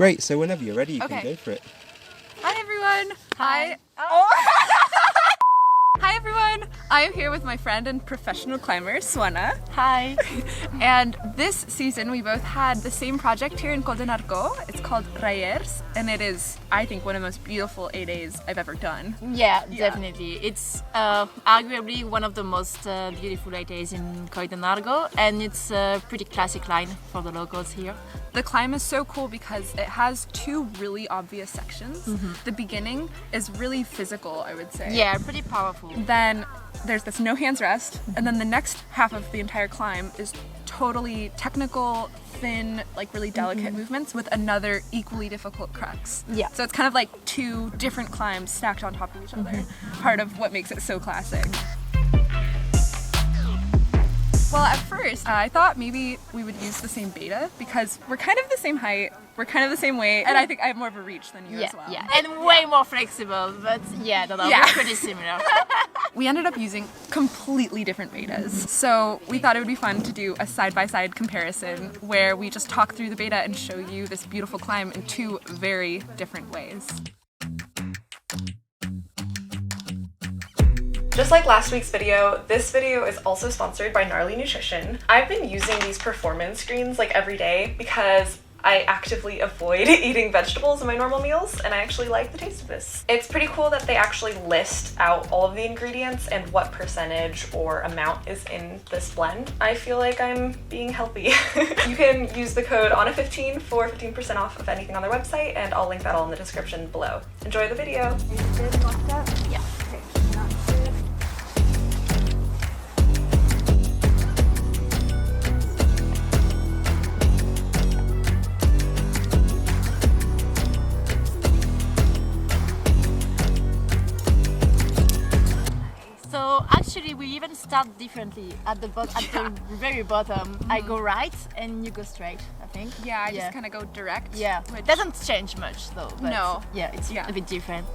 Great, so whenever you're ready, you Okay. can go for it. Hi everyone! Hi. Hi everyone! I am here with my friend and professional climber, Svana. Hi. And this season we both had the same project here in Col de Narco. It's called Raïers, and it is, I think, one of the most beautiful A-days I've ever done. Yeah, definitely. It's arguably one of the most beautiful days in Col de Narco, and it's a pretty classic line for the locals here. The climb is so cool because it has two really obvious sections. The beginning is really physical, I would say. Yeah, pretty powerful. Then there's this no hands rest, and then the next half of the entire climb is totally technical, thin, like really delicate movements with another equally difficult crux. Yeah. So it's kind of like two different climbs stacked on top of each other. Part of what makes it so classic. Well, at first, I thought maybe we would use the same beta because we're kind of the same height, we're kind of the same weight, and I think I have more of a reach than you as well. Yeah, and way more flexible, but yeah, no, Yeah. we're pretty similar. We ended up using completely different betas. So we thought it would be fun to do a side-by-side comparison where we just talk through the beta and show you this beautiful climb in two very different ways. Just like last week's video, this video is also sponsored by Gnarly Nutrition. I've been using these performance screens like every day because I actively avoid eating vegetables in my normal meals, and I actually like the taste of this. It's pretty cool that they actually list out all of the ingredients and what percentage or amount is in this blend. I feel like I'm being healthy. You can use the code ONA15 for 15% off of anything on their website, and I'll link that all in the description below. Enjoy the video. Yeah. So actually we even start differently. At the very bottom, I go right and you go straight, I think. Yeah, I just kind of go direct. Yeah, which doesn't change much though. But No. Yeah, it's a bit different.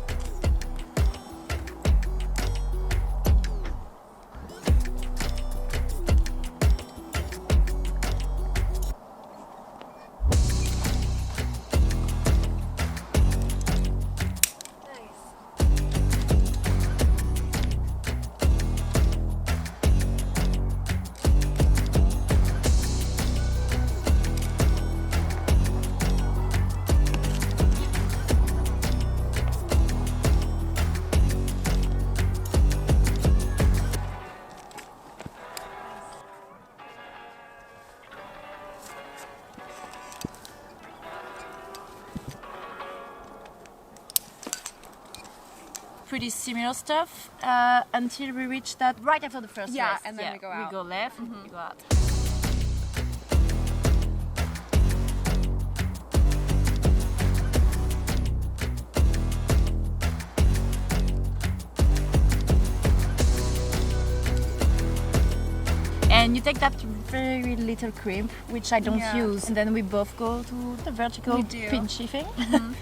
Pretty similar stuff until we reach that right after the first Yeah, rest. and then we go out. We go left, we go out. And you take that very little crimp, which I don't use, and then we both go to the vertical pinchy thing.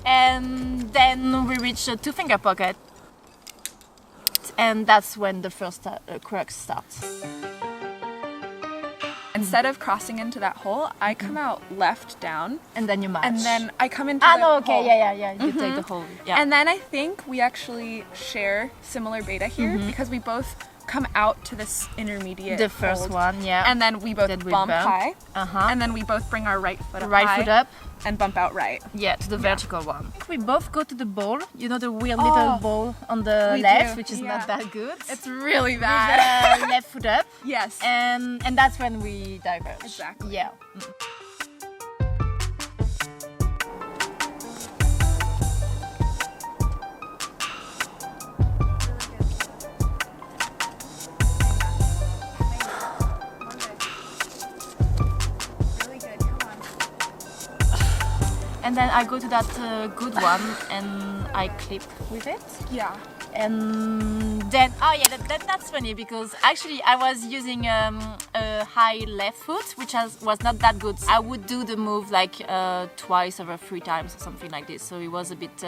And then we reach a two-finger pocket. And that's when the first crux starts. Instead of crossing into that hole, I come out left down, And then you match. and then I come into Ah, the no, okay, hole. yeah. You take the whole. Yeah. And then I think we actually share similar beta here because we both come out to this intermediate the first hold. one, yeah. And then we both Then we bump bump. high, Uh-huh. and then we both bring our right foot up Right high foot up. and bump out right. Yeah, to the vertical one. We both go to the ball. You know the weird little ball on the We left, do, which is yeah. not that good. It's really With bad. the left foot up. Yes. And that's when we diverge. Exactly. Yeah. And then I go to that good one and I clip with it. Yeah. And then, that's funny because actually I was using a high left foot, which was not that good. I would do the move like twice over 3 times or something like this. So it was a bit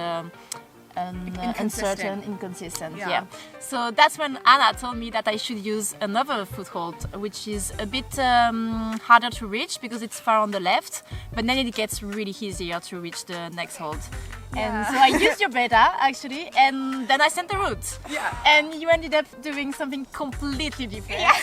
uncertain, inconsistent. Yeah. So that's when Anna told me that I should use another foothold, which is a bit harder to reach because it's far on the left, but then it gets really easier to reach the next hold. And so I used your beta actually, and then I sent the route. Yeah. And you ended up doing something completely different. Yeah.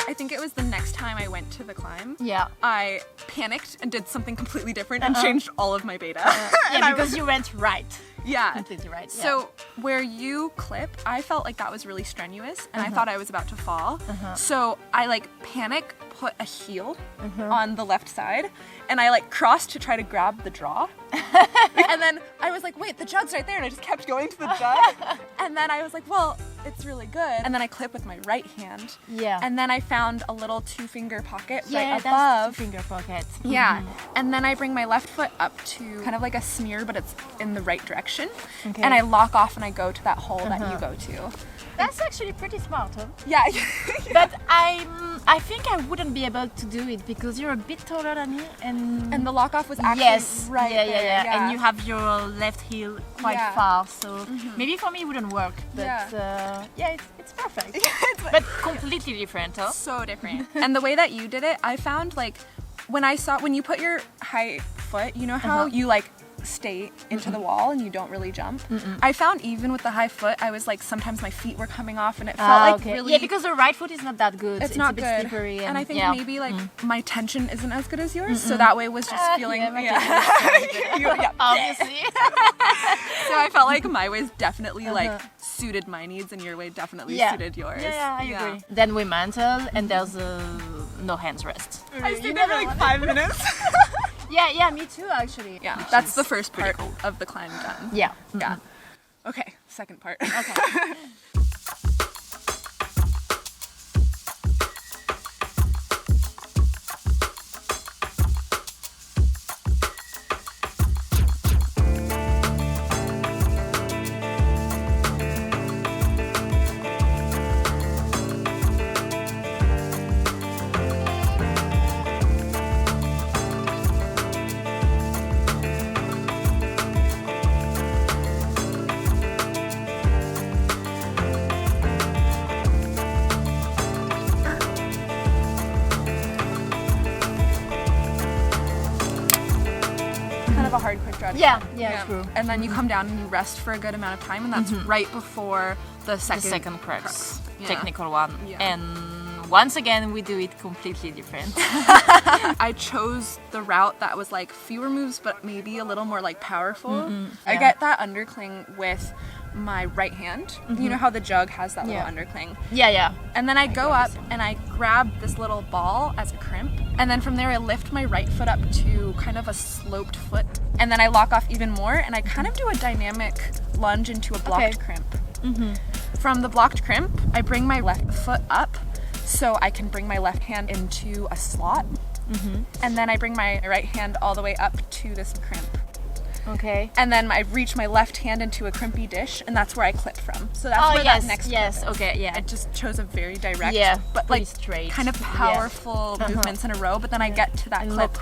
I think it was the next time I went to the climb. Yeah. I panicked and did something completely different and changed all of my beta. Yeah, because you went right. Yeah. Completely right. Yeah. So where you clip, I felt like that was really strenuous and I thought I was about to fall. So I like panic put a heel on the left side and I like crossed to try to grab the draw. And then I was like, wait, the jug's right there, and I just kept going to the jug. And then I was like, well, it's really good. And then I clip with my right hand. Yeah. And then I found a little 2-finger pocket right that's above. the finger pocket. Yeah. And then I bring my left foot up to kind of like a smear, but it's in the right direction. Okay. And I lock off and I go to that hole that you go to. That's actually pretty smart, huh? Yeah. But I think I wouldn't be able to do it because you're a bit taller than me, and the lock off was actually right yeah, there. yeah, and you have your left heel quite far, so maybe for me it wouldn't work. But it's perfect. But completely different, huh? So different. And the way that you did it, I found like when you put your high foot, you know how you like stay into the wall and you don't really jump. I found even with the high foot, I was like sometimes my feet were coming off and it felt like really because the right foot is not that good. It's not a bit good. slippery and I think maybe like my tension isn't as good as yours, so that way was just feeling obviously. So I felt like my way definitely like suited my needs and your way definitely suited yours. Yeah, I agree. Then we mantle and there's no hands rest. I stayed there for like 5 minutes. Yeah, me too actually. Yeah, that's the first part of the climb done. Yeah. Yeah. Okay, second part. Okay. A hard quick draw. Yeah, true. And then you come down and you rest for a good amount of time, and that's right before the second crux, Yeah. technical one. Yeah. And once again, we do it completely different. I chose the route that was like fewer moves, but maybe a little more like powerful. I Yeah. get that undercling with my right hand. You know how the jug has that little undercling. Yeah. And then I go up and I grab this little ball as a crimp. And then from there I lift my right foot up to kind of a sloped foot. And then I lock off even more and I kind of do a dynamic lunge into a blocked crimp. From the blocked crimp, I bring my left foot up so I can bring my left hand into a slot. And then I bring my right hand all the way up to this crimp. Okay. And then I reach my left hand into a crimpy dish, and that's where I clip from. So that's where that next clip is. Okay, yeah. I just chose a very direct, but pretty like straight. kind of powerful movements in a row, but then I get to that clip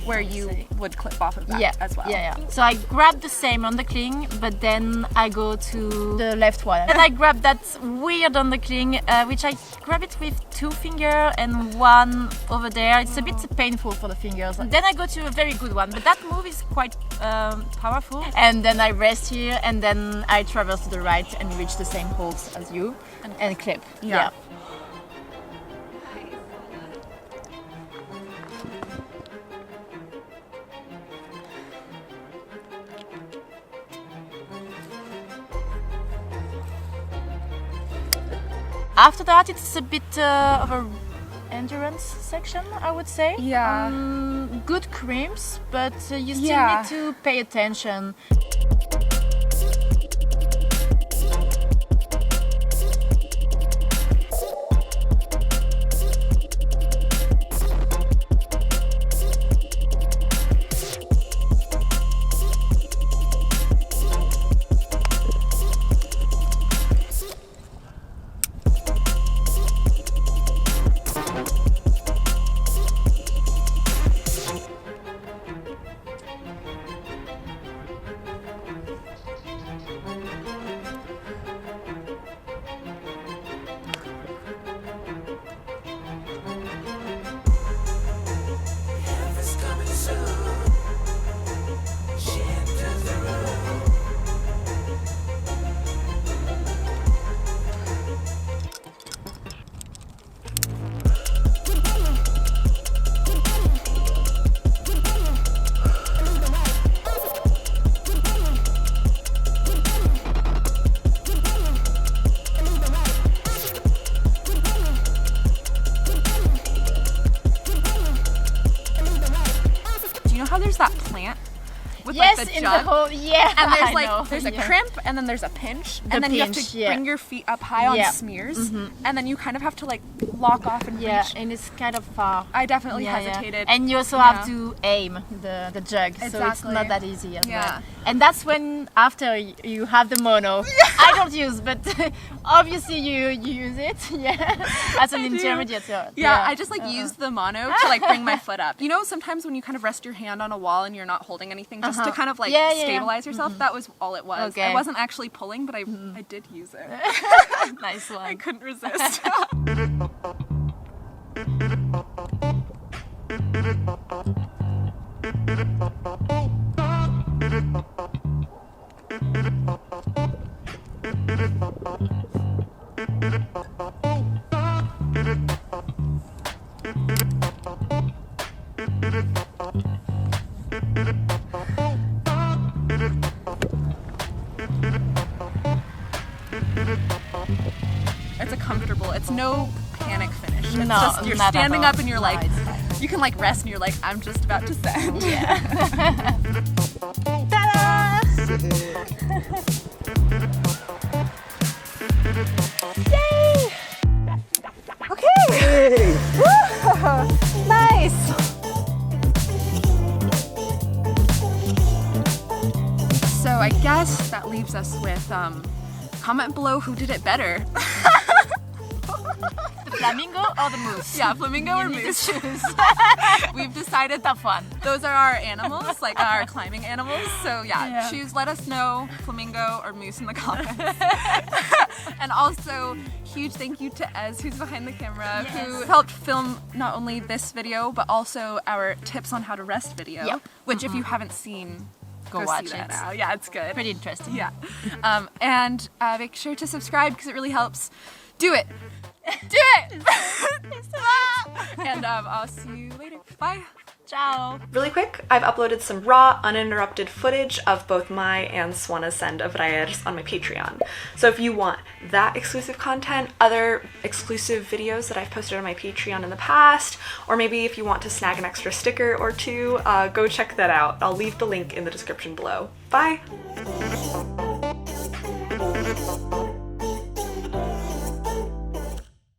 where you would clip off of that as well. Yeah. So I grab the same on the cling, but then I go to the left one. And I grab that weird on the cling, which I grab it with 2 fingers and 1 over there. It's a bit painful for the fingers. Then I go to a very good one, but that move is quite powerful. And then I rest here, and then I traverse to the right and reach the same holds as you and clip. Yeah. After that, it's a bit of a endurance section, I would say. Yeah. Good crimps, but you still need to pay attention. Yes, the in jug. the whole, yeah. And there's I like know. there's a Yeah. crimp and then there's a pinch, The and then you have pinch, to yeah. bring your feet up high on Yeah. smears, and then you kind of have to like lock off and Yeah, reach. and it's kind of far. I definitely Yeah, yeah. hesitated. And you also Yeah. have to aim the jug, so it's Exactly. not that easy as Yeah. well. And that's when after you have the mono. I don't use, but obviously you use it, yeah, as an I do. intermediate. Yeah, I just like use the mono to like bring my foot up. You know, sometimes when you kind of rest your hand on a wall and you're not holding anything, just to kind of like Yeah, yeah, yeah. stabilize yourself. That was all it was. Okay. I wasn't actually pulling, but I did use it. Nice one. I couldn't resist. It's a comfortable. It's no panic finish. It's No, just you're not at standing all. up and you're like, No, it's fine. you can like rest and you're like, I'm just about to send. Ta-da! Yay! Okay. Woo! Nice. So I guess that leaves us with comment below who did it better. The flamingo or the moose? Yeah, flamingo or You need to moose. choose. We've decided Tough one. those are our animals, like our climbing animals. So Yeah. choose. Let us know flamingo or moose in the comments. And also, huge thank you to Ez, who's behind the camera, who helped film not only this video but also our tips on how to rest video. Yep. Which, if you haven't seen, Go see watch that it. out. Yeah, it's good. Pretty interesting. Yeah. And make sure to subscribe because it really helps. Do it. Do it. And I'll see you later. Bye. Ciao. Really quick, I've uploaded some raw, uninterrupted footage of both my and Svana's send of Raïers on my Patreon. So if you want that exclusive content, other exclusive videos that I've posted on my Patreon in the past, or maybe if you want to snag an extra sticker or two, go check that out. I'll leave the link in the description below. Bye!